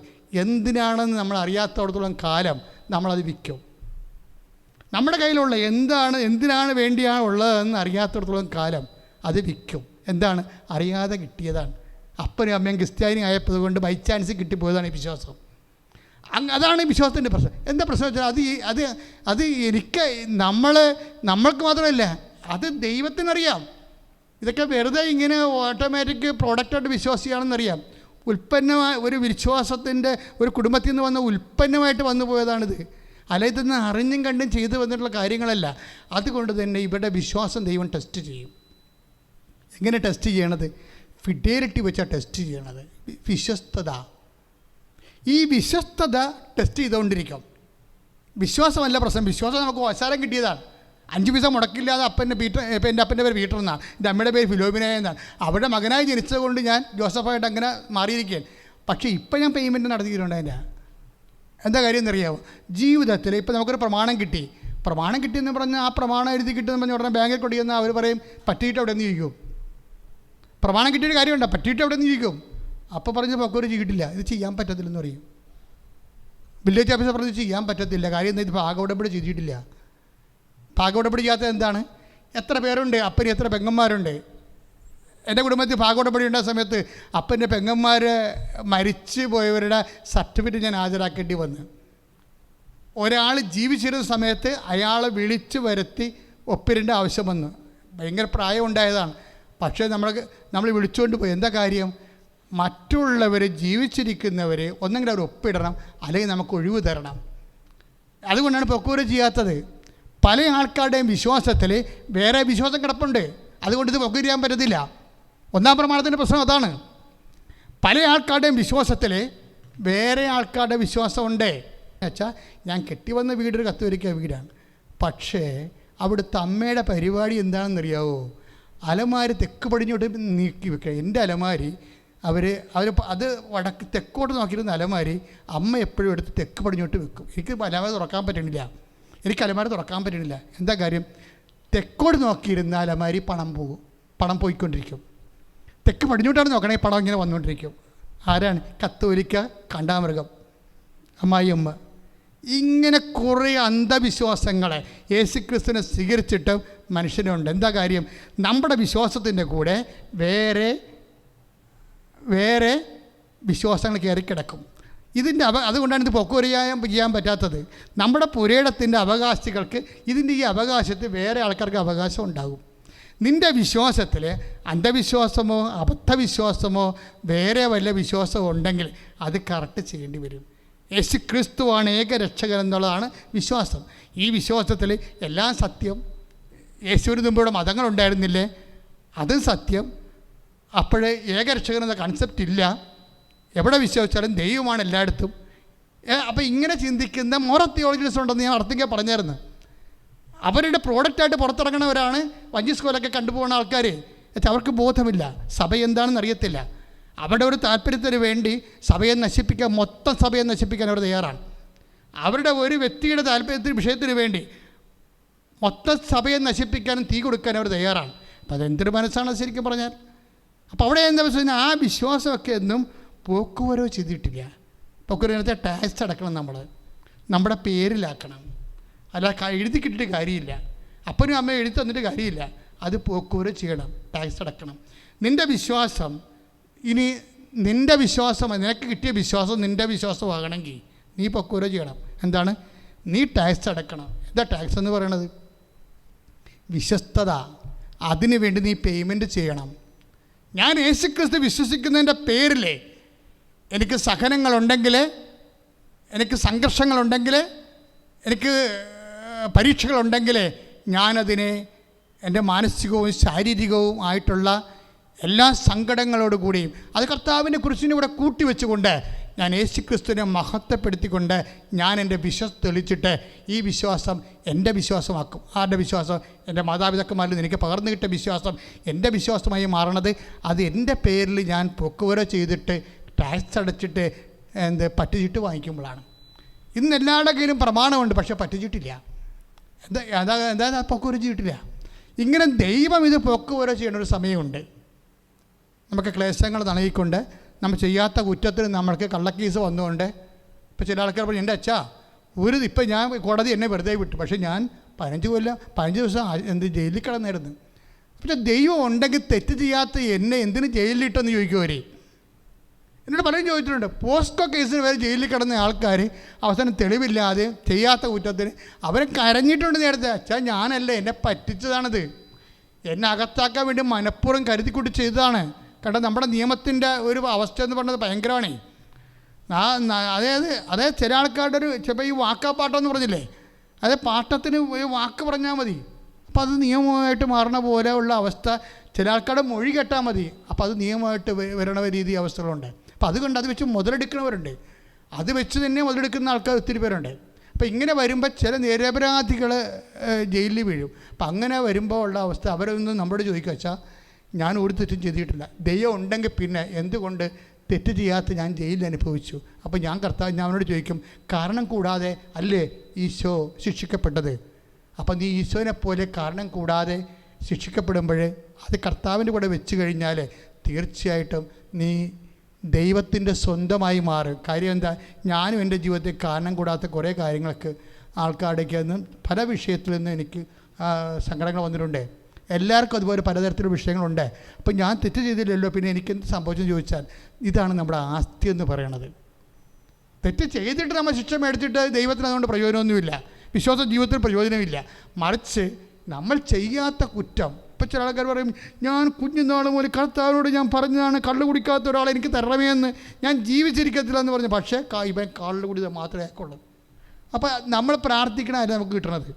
എന്തിനാണെന്ന് നമ്മൾ അറിയാത്തടത്തോളം കാലം നമ്മളത് വിൽക്കും. നമ്മുടെ കയ്യിലുള്ള എന്തിനാണ് വേണ്ടിയാണ് ഉള്ളതെന്ന് അറിയാത്തടത്തോളം കാലം അത് വിൽക്കും. എന്താണ്? അറിയാതെ കിട്ടിയതാണ്. അപ്പനും അമ്മയും ക്രിസ്ത്യാനി ആയപ്പോൾ കൊണ്ട് ബൈ ചാൻസ് കിട്ടിപ്പോയതാണ് ഈ വിശ്വാസം. അതാണ് ഈ വിശ്വാസത്തിൻ്റെ പ്രശ്നം. എന്താ പ്രശ്നം വെച്ചാൽ അത് നമ്മൾക്ക് മാത്രമല്ല, അത് ദൈവത്തിനറിയാം. ഇതൊക്കെ വെറുതെ ഇങ്ങനെ ഓട്ടോമാറ്റിക് പ്രോഡക്റ്റായിട്ട് വിശ്വാസിയാണെന്നറിയാം. ഒരു വിശ്വാസത്തിൻ്റെ ഒരു കുടുംബത്തിൽ നിന്ന് വന്ന ഉൽപ്പന്നമായിട്ട് വന്നു പോയതാണിത്. അല്ല, ഇതൊന്ന് അറിഞ്ഞും കണ്ടും ചെയ്തു വന്നിട്ടുള്ള കാര്യങ്ങളല്ല. അതുകൊണ്ട് തന്നെ ഇവിടെ വിശ്വാസം ദൈവം ടെസ്റ്റ് ചെയ്യും. എങ്ങനെ ടെസ്റ്റ് ചെയ്യണത്? ഫിഡേലിറ്റി വെച്ചാണ് ടെസ്റ്റ് ചെയ്യണത്. ഈ വിശ്വസ്തത ടെസ്റ്റ് ചെയ്തുകൊണ്ടിരിക്കും. വിശ്വാസമല്ല പ്രശ്നം. വിശ്വാസം നമുക്ക് അവസരം കിട്ടിയതാണ്. 5 പൈസ മുടക്കില്ലാതെ എൻ്റെ അപ്പൻ്റെ പേര് പീറ്റർ എന്നാണ്, എൻ്റെ അമ്മയുടെ പേര് ഫിലോമിന എന്നാണ്. അവരുടെ മകനായി ജനിച്ചതുകൊണ്ട് ഞാൻ ജോസഫായിട്ട് അങ്ങനെ മാറിയിരിക്കുകയാണ്. പക്ഷേ ഇപ്പം ഞാൻ പേയ്മെൻറ്റ് നടത്തിയിട്ടുണ്ട്. എന്താ കാര്യം എന്നറിയാമോ? ജീവിതത്തിൽ ഇപ്പം നമുക്കൊരു പ്രമാണം കിട്ടി, പ്രമാണം കിട്ടിയെന്ന് പറഞ്ഞാൽ ആ പ്രമാണം എഴുതി കിട്ടുമെന്ന് പറഞ്ഞാൽ ഉടനെ ബാങ്കിൽ കൊണ്ടുചെന്നാൽ അവർ പറയും പറ്റിയിട്ട് അവിടെ നിന്ന് ചോദിക്കും. പ്രമാണം കിട്ടിയൊരു കാര്യമുണ്ടോ, പറ്റിയിട്ട് അവിടെ നിന്ന് ചോദിക്കും. അപ്പോൾ പറഞ്ഞ് പൊക്കോര് ചെയ്തിട്ടില്ല, ഇത് ചെയ്യാൻ പറ്റത്തില്ലെന്ന് പറയും. വില്ലേജ് ഓഫീസർ പറഞ്ഞ് ചെയ്യാൻ പറ്റത്തില്ല, കാര്യം എന്താ, ഇത് ഭാഗോടമ്പടി ചെയ്തിട്ടില്ല. ഭാഗോടമ്പടി ചെയ്യാത്തത് എന്താണ്? എത്ര പേരുണ്ട്, അപ്പന് എത്ര പെങ്ങന്മാരുണ്ട്? എൻ്റെ കുടുംബത്തിൽ ഭാഗോടമ്പടി ഉണ്ടായ സമയത്ത് അപ്പൻ്റെ പെങ്ങന്മാർ മരിച്ചു പോയവരുടെ സർട്ടിഫിക്കറ്റ് ഞാൻ ഹാജരാക്കേണ്ടി വന്നു. ഒരാൾ ജീവിച്ചിരുന്ന സമയത്ത് അയാളെ വിളിച്ചു വരുത്തി ഒപ്പിരേണ്ട ആവശ്യം വന്നു. ഭയങ്കര പ്രായം ഉണ്ടായതാണ്. പക്ഷേ നമ്മൾ വിളിച്ചുകൊണ്ട് പോയി. എന്താ കാര്യം? മറ്റുള്ളവർ ജീവിച്ചിരിക്കുന്നവർ ഒന്നെങ്കിലും അവർ ഒപ്പിടണം, അല്ലെങ്കിൽ നമുക്ക് ഒഴിവ് തരണം. അതുകൊണ്ടാണ് പൊക്കൂര ചെയ്യാത്തത്. പല ആൾക്കാരുടെയും വിശ്വാസത്തിൽ വേറെ വിശ്വാസം കിടപ്പുണ്ട്, അതുകൊണ്ട് ഇത് പൊക്കൂര ചെയ്യാൻ പറ്റത്തില്ല. ഒന്നാം പ്രമാണത്തിൻ്റെ പ്രശ്നം അതാണ്. പല ആൾക്കാരുടെയും വിശ്വാസത്തിൽ വേറെ ആൾക്കാരുടെ വിശ്വാസമുണ്ട്. വെച്ചാൽ ഞാൻ കെട്ടിവന്ന വീടൊരു കത്തോലിക്ക വീടാണ്, പക്ഷേ അവിടുത്തെ അമ്മയുടെ പരിപാടി എന്താണെന്നറിയാവോ? അലമാരി തെക്ക് പടിഞ്ഞോട്ട് നീക്കി വെക്കുക. എൻ്റെ അലമാരി അവർ അത് വടക്ക് തെക്കോട്ട് നോക്കിയിരുന്ന അലമാരി അമ്മ എപ്പോഴും എടുത്ത് തെക്ക് പടിഞ്ഞോട്ട് വെക്കും. എനിക്ക് അലമാരി തുറക്കാൻ പറ്റണില്ല, എനിക്ക് അലമാരി തുറക്കാൻ പറ്റണില്ല. എന്താ കാര്യം? തെക്കോട്ട് നോക്കിയിരുന്ന അലമാരി പണം പോയിക്കൊണ്ടിരിക്കും. തെക്ക് പടിഞ്ഞോട്ടാണ് നോക്കണേ, പണം ഇങ്ങനെ വന്നുകൊണ്ടിരിക്കും. ആരാണ്? കത്തോലിക്ക കാണ്ടാമൃഗം, അമ്മായിയമ്മ. ഇങ്ങനെ കുറേ അന്ധവിശ്വാസങ്ങളെ യേശുക്രിസ്തുവിനെ സ്വീകരിച്ചിട്ട് മനുഷ്യനുണ്ട്. എന്താ കാര്യം? നമ്മുടെ വിശ്വാസത്തിൻ്റെ കൂടെ വേറെ വിശ്വാസങ്ങൾ കയറിക്കിടക്കും. അതുകൊണ്ടാണ് ഇത് ചെയ്യാൻ പറ്റാത്തത്. നമ്മുടെ പുരയിടത്തിൻ്റെ അവകാശികൾക്ക് ഇതിൻ്റെ ഈ അവകാശത്തിൽ വേറെ ആൾക്കാർക്ക് അവകാശം ഉണ്ടാകും. നിൻ്റെ വിശ്വാസത്തിൽ അന്ധവിശ്വാസമോ അബദ്ധവിശ്വാസമോ വേറെ വല്ല വിശ്വാസമോ ഉണ്ടെങ്കിൽ അത് കറക്റ്റ് ചെയ്യേണ്ടി വരും. യേശു ക്രിസ്തുവാണ് ഏകരക്ഷകൻ എന്നുള്ളതാണ് വിശ്വാസം. ഈ വിശ്വാസത്തിൽ എല്ലാം സത്യം. യേശുവിന് മുമ്പിവിടെ മതങ്ങളുണ്ടായിരുന്നില്ലേ? അതും സത്യം. അപ്പോഴേ ഏകരക്ഷകൻ എന്ന കൺസെപ്റ്റ് ഇല്ല. എവിടെ വിശ്വസിച്ചാലും ദൈവമാണ് എല്ലായിടത്തും. അപ്പോൾ ഇങ്ങനെ ചിന്തിക്കുന്ന മോറൽ തിയോളജിസ്റ്റ് ഉണ്ടെന്ന് ഞാൻ അർത്ഥിക്കാൻ പറഞ്ഞായിരുന്നു. അവരുടെ പ്രോഡക്റ്റായിട്ട് പുറത്തിറങ്ങണവരാണ് വഞ്ചി സ്കൂളൊക്കെ കണ്ടുപോകുന്ന ആൾക്കാർ. അവർക്ക് ബോധമില്ല, സഭ എന്താണെന്ന് അറിയത്തില്ല. അവരുടെ ഒരു താല്പര്യത്തിന് വേണ്ടി മൊത്തം സഭയെ നശിപ്പിക്കാൻ അവർ തയ്യാറാണ്. അവരുടെ ഒരു വ്യക്തിയുടെ വിഷയത്തിന് വേണ്ടി മൊത്തം സഭയെ നശിപ്പിക്കാനും തീ കൊടുക്കാൻ അവർ തയ്യാറാണ്. അപ്പോൾ അതെന്തൊരു മനസ്സാണ് ശരിക്കും പറഞ്ഞാൽ. അപ്പോൾ അവിടെ എന്താ വെച്ച് കഴിഞ്ഞാൽ ആ വിശ്വാസമൊക്കെ ഒന്നും പോക്കുവരവ് ചെയ്തിട്ടില്ല. പോക്കുവരവിനകത്തെ ടാക്സ് അടക്കണം, നമ്മുടെ പേരിലാക്കണം. അല്ല എഴുതി കിട്ടിയിട്ട് കാര്യമില്ല, അപ്പനും അമ്മയും എഴുതി തന്നിട്ട് കാര്യമില്ല. അത് പോക്കുവരവ് ചെയ്യണം, ടാക്സ് അടക്കണം. നിൻ്റെ വിശ്വാസം നിനക്ക് കിട്ടിയ വിശ്വാസം നിൻ്റെ വിശ്വാസമാകണമെങ്കിൽ നീ പൊക്കൂര ചെയ്യണം. എന്താണ്? നീ ടാക്സ് അടക്കണം. എന്താ ടാക്സ് എന്ന് പറയണത്? വിശ്വസ്തത. അതിനു വേണ്ടി നീ പേയ്മെൻറ്റ് ചെയ്യണം. ഞാൻ യേശുക്രിസ്തു വിശ്വസിക്കുന്നതിൻ്റെ പേരിൽ എനിക്ക് സഹനങ്ങളുണ്ടെങ്കിൽ, എനിക്ക് സംഘർഷങ്ങളുണ്ടെങ്കിൽ, എനിക്ക് പരീക്ഷകളുണ്ടെങ്കിൽ ഞാനതിനെ എൻ്റെ മാനസികവും ശാരീരികവും ആയിട്ടുള്ള എല്ലാ സങ്കടങ്ങളോടുകൂടിയും അത് കർത്താവിനെ കുറിച്ചിനെ ഇവിടെ കൂട്ടിവെച്ചുകൊണ്ട് ഞാൻ യേശുക്രിസ്തുവിനെ മഹത്വപ്പെടുത്തിക്കൊണ്ട് ഞാൻ എൻ്റെ വിശ്വാസം തെളിച്ചിട്ട് ഈ വിശ്വാസം എൻ്റെ വിശ്വാസമാക്കും. ആരുടെ വിശ്വാസം? എൻ്റെ മാതാപിതാക്കന്മാരിൽ എനിക്ക് പകർന്നു കിട്ടിയ വിശ്വാസം എൻ്റെ വിശ്വാസമായി മാറണത് അത് എൻ്റെ പേരിൽ ഞാൻ പൊക്കുവര ചെയ്തിട്ട് ടാക്സ് അടച്ചിട്ട് പറ്റുചീട്ട് വാങ്ങിക്കുമ്പോഴാണ്. ഇന്ന് എല്ലാവരുടെ കയ്യിലും പ്രമാണമുണ്ട്, പക്ഷേ പറ്റുചീട്ടില്ല. എന്താ പൊക്കുവര ചെയ്തിട്ടില്ല. ഇങ്ങനെ ദൈവം ഇത് പൊക്കുവര ചെയ്യേണ്ട ഒരു സമയമുണ്ട്. നമുക്ക് ക്ലേശങ്ങൾ നൽകിക്കൊണ്ട് നമ്മൾ ചെയ്യാത്ത കുറ്റത്തിന് നമ്മൾക്ക് കള്ളക്കേസ് വന്നുകൊണ്ട് ഇപ്പോൾ ചില ആൾക്കാർ പറഞ്ഞു, എൻ്റെ അച്ഛാ ഇപ്പം ഞാൻ കോടതി എന്നെ വെറുതെ വിട്ടു, പക്ഷേ ഞാൻ 15 ദിവസം ജയിലിൽ കിടന്നായിരുന്നു. പക്ഷേ ദൈവം ഉണ്ടെങ്കിൽ തെറ്റ് ചെയ്യാത്ത എന്നെ എന്തിന് ജയിലിലിട്ടെന്ന് ചോദിക്കുവരെ. എന്നോട് പലരും ചോദിച്ചിട്ടുണ്ട്. പോസ്കോ കേസിന് വരെ ജയിലിൽ കിടന്ന ആൾക്കാർ അവസാനം തെളിവില്ലാതെ ചെയ്യാത്ത കുറ്റത്തിന് അവരെ കരഞ്ഞിട്ടുണ്ട് നേരത്തെ. അച്ഛാ ഞാനല്ല, എന്നെ പറ്റിച്ചതാണിത്, എന്നെ അകത്താക്കാൻ വേണ്ടി മനഃപൂർവ്വം കരുതിക്കൂട്ടി ചെയ്തതാണ്. കാരണം നമ്മുടെ നിയമത്തിൻ്റെ ഒരു അവസ്ഥ എന്ന് പറഞ്ഞത് ഭയങ്കരമാണേ. അതായത് ചില ആൾക്കാരുടെ ചിലപ്പോൾ ഈ വാക്കാപ്പാട്ടമെന്ന് പറഞ്ഞില്ലേ, അതായത് പാട്ടത്തിന് ഒരു വാക്ക് പറഞ്ഞാൽ മതി, അപ്പോൾ അത് നിയമമായിട്ട് മാറണ പോലെ ഉള്ള അവസ്ഥ. ചില ആൾക്കാരുടെ മൊഴി കേട്ടാൽ മതി, അപ്പോൾ അത് നിയമമായിട്ട് വരണ രീതി അവസ്ഥകളുണ്ട്. അപ്പോൾ അതുകൊണ്ട് അത് വെച്ച് മുതലെടുക്കുന്നവരുണ്ട്, അത് വെച്ച് തന്നെ മുതലെടുക്കുന്ന ആൾക്കാർ ഒത്തിരി പേരുണ്ട്. അപ്പോൾ ഇങ്ങനെ വരുമ്പോൾ ചില നിരപരാധികൾ ജയിലിൽ വീഴും. അപ്പം അങ്ങനെ വരുമ്പോൾ ഉള്ള അവസ്ഥ അവരൊന്നും നമ്മളോട് ചോദിക്കുക, വെച്ചാൽ ഞാൻ ഒരു തെറ്റും ചെയ്തിട്ടില്ല, ദൈവം ഉണ്ടെങ്കിൽ പിന്നെ എന്തുകൊണ്ട് തെറ്റ് ചെയ്യാത്ത ഞാൻ ജയിലിൽ അനുഭവിച്ചു? അപ്പോൾ ഞാൻ അവനോട് ചോദിക്കും, കാരണം കൂടാതെ അല്ലേ ഈശോ ശിക്ഷിക്കപ്പെട്ടത്? അപ്പം നീ ഈശോനെ പോലെ കാരണം കൂടാതെ ശിക്ഷിക്കപ്പെടുമ്പോൾ അത് കർത്താവിൻ്റെ കൂടെ വെച്ച് കഴിഞ്ഞാൽ തീർച്ചയായിട്ടും നീ ദൈവത്തിൻ്റെ സ്വന്തമായി മാറും. കാര്യം എന്താ, ഞാനും എൻ്റെ ജീവിതത്തിൽ കാരണം കൂടാത്ത കുറേ കാര്യങ്ങൾക്ക് ആൾക്കാരുടെയൊക്കെ നിന്ന് പല വിഷയത്തിൽ നിന്ന് എനിക്ക് സങ്കടങ്ങൾ വന്നിട്ടുണ്ട്. എല്ലാവർക്കും അതുപോലെ പലതരത്തിലുള്ള വിഷയങ്ങളുണ്ട്. അപ്പം ഞാൻ തെറ്റ് ചെയ്തില്ലല്ലോ, പിന്നെ എനിക്കെന്ത് സംഭവിച്ചെന്ന് ചോദിച്ചാൽ ഇതാണ് നമ്മുടെ ആസ്തി എന്ന് പറയണത്. തെറ്റ് ചെയ്തിട്ട് നമ്മൾ ശിക്ഷ മേടിച്ചിട്ട് ദൈവത്തിന് അതുകൊണ്ട് പ്രയോജനമൊന്നുമില്ല, വിശ്വാസ ജീവിതത്തിൽ പ്രയോജനമില്ല. മറിച്ച് നമ്മൾ ചെയ്യാത്ത കുറ്റം, ഇപ്പം ചില ആൾക്കാർ പറയും, ഞാൻ കുഞ്ഞുനാൾ മുതൽ കർത്താവിനോട് ഞാൻ പറഞ്ഞതാണ് കള്ളു കുടിക്കാത്ത ഒരാളെ എനിക്ക് തരണമേ എന്ന്, ഞാൻ ജീവിച്ചിരിക്കത്തില്ല എന്ന് പറഞ്ഞു. പക്ഷേ ഇവൻ കള്ളു കുടിയത് മാത്രമേ ആക്കുള്ളൂ. അപ്പോൾ നമ്മൾ പ്രാർത്ഥിക്കണമല്ല നമുക്ക് കിട്ടണത്.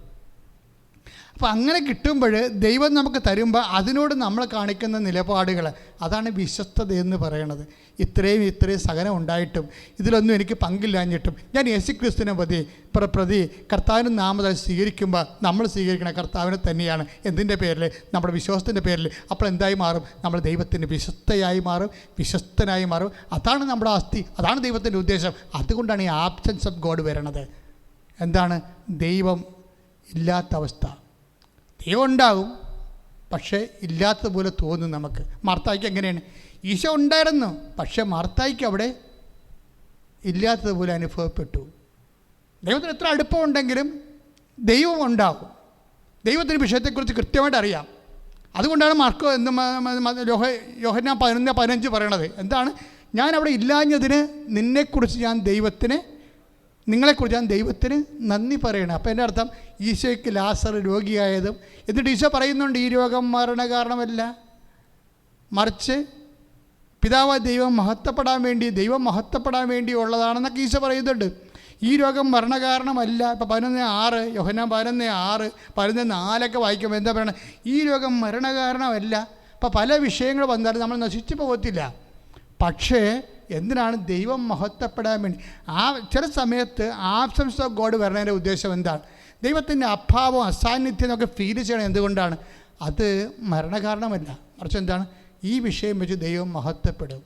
അപ്പോൾ അങ്ങനെ കിട്ടുമ്പോൾ ദൈവം നമുക്ക് തരുമ്പോൾ അതിനോട് നമ്മൾ കാണിക്കുന്ന നിലപാടുകൾ, അതാണ് വിശ്വസ്തത എന്ന് പറയണത്. ഇത്രയും സഹനം ഉണ്ടായിട്ടും ഇതിലൊന്നും എനിക്ക് പങ്കില്ലാഞ്ഞിട്ടും ഞാൻ യേശുക്രിസ്തുവിനെ പ്രതി കർത്താവിൻ്റെ നാമത്തിൽ സ്വീകരിക്കുമ്പോൾ നമ്മൾ സ്വീകരിക്കണം കർത്താവിനെ തന്നെയാണ്. എന്തിൻ്റെ പേരിൽ? നമ്മുടെ വിശ്വാസത്തിൻ്റെ പേരിൽ. അപ്പോൾ എന്തായി മാറും? നമ്മൾ ദൈവത്തിൻ്റെ വിശ്വസ്തയായി മാറും, വിശ്വസ്തനായി മാറും. അതാണ് നമ്മുടെ ആസ്തി, അതാണ് ദൈവത്തിൻ്റെ ഉദ്ദേശം. അതുകൊണ്ടാണ് ഈ ആബ്സെൻസ് ഓഫ് ഗോഡ് വരണത്. എന്താണ്? ദൈവം ഇല്ലാത്ത അവസ്ഥ. ദൈവം ഉണ്ടാകും, പക്ഷേ ഇല്ലാത്തതുപോലെ തോന്നും നമുക്ക്. മാർത്തായ്ക്ക് എങ്ങനെയാണ്? ഈശോ ഉണ്ടായിരുന്നു, പക്ഷേ മാർത്തായ്ക്ക് അവിടെ ഇല്ലാത്തതുപോലെ അനുഭവപ്പെട്ടു. ദൈവത്തിന് എത്ര അടുപ്പമുണ്ടെങ്കിലും ദൈവം ഉണ്ടാകും. ദൈവത്തിന് വിഷയത്തെക്കുറിച്ച് കൃത്യമായിട്ട് അറിയാം. അതുകൊണ്ടാണ് മാർക്കോ യോഹന്നാൻ 11:15 പറയണത്. എന്താണ്? ഞാൻ അവിടെ ഇല്ലാഞ്ഞതിന് നിങ്ങളെക്കുറിച്ച് ഞാൻ ദൈവത്തിന് നന്ദി പറയണം. അപ്പോൾ എൻ്റെ അർത്ഥം ഈശോയ്ക്ക് ലാസർ രോഗിയായതും, എന്നിട്ട് ഈശോ പറയുന്നുണ്ട് ഈ രോഗം മരണ കാരണമല്ല, മറിച്ച് പിതാവായ ദൈവം മഹത്വപ്പെടാൻ വേണ്ടി ഉള്ളതാണെന്നൊക്കെ ഈശോ പറയുന്നുണ്ട്. ഈ രോഗം മരണകാരണമല്ല. ഇപ്പോൾ 11:6 യോഹന്നാൻ 11:6 11:4 വായിക്കുമ്പോൾ എന്താ പറയണത്? ഈ രോഗം മരണകാരണമല്ല. അപ്പോൾ പല വിഷയങ്ങൾ വന്നാലും നമ്മൾ നശിച്ചു പോകത്തില്ല. പക്ഷേ എന്തിനാണ്? ദൈവം മഹത്വപ്പെടാൻ വേണ്ടി. ചില സമയത്ത് ആബ്സെൻസ് ഓഫ് ഗോഡ് വരണതിൻ്റെ ഉദ്ദേശം എന്താണ്? ദൈവത്തിൻ്റെ അഭാവം, അസാന്നിധ്യം എന്നൊക്കെ ഫീൽ ചെയ്യണം. എന്തുകൊണ്ടാണ്? അത് മരണകാരണമല്ല, മറിച്ച് എന്താണ്? ഈ വിഷയം വെച്ച് ദൈവം മഹത്വപ്പെടും,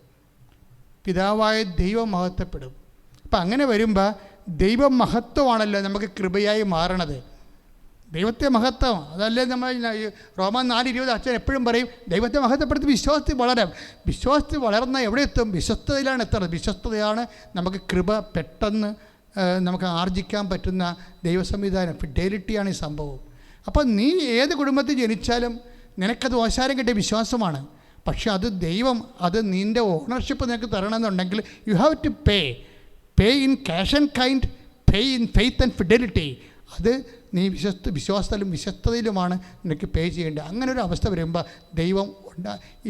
പിതാവായ ദൈവം മഹത്വപ്പെടും. അപ്പം അങ്ങനെ വരുമ്പോൾ ദൈവം മഹത്വമാണല്ലോ നമുക്ക് കൃപയായി മാറണത്. ദൈവത്തെ മഹത്വം അതല്ലേ നമ്മൾ റോമൻ 4:20 അച്ഛൻ എപ്പോഴും പറയും, ദൈവത്തെ മഹത്വപ്പെടുത്തി വിശ്വാസത്തിൽ വളർന്ന എവിടെ എത്തും? വിശ്വസ്തതയിലാണ് എത്തുന്നത്. വിശ്വസ്തതയാണ് നമുക്ക് കൃപ പെട്ടെന്ന് നമുക്ക് ആർജിക്കാൻ പറ്റുന്ന ദൈവസംവിധാനം. ഫിഡേലിറ്റിയാണ് ഈ സംഭവം. അപ്പോൾ നീ ഏത് കുടുംബത്തിൽ ജനിച്ചാലും നിനക്കത് ഓശാരം കിട്ടിയ വിശ്വാസമാണ്. പക്ഷെ അത് ദൈവം, അത് നിൻ്റെ ഓണർഷിപ്പ് നിനക്ക് തരണമെന്നുണ്ടെങ്കിൽ you have to pay in cash and kind, pay in faith and fidelity. അത് നീ വിശ്വാസത്തിലും വിശ്വസ്തതയിലുമാണ് നിനക്ക് പേ ചെയ്യേണ്ടത്. അങ്ങനെ ഒരു അവസ്ഥ വരുമ്പോൾ ദൈവം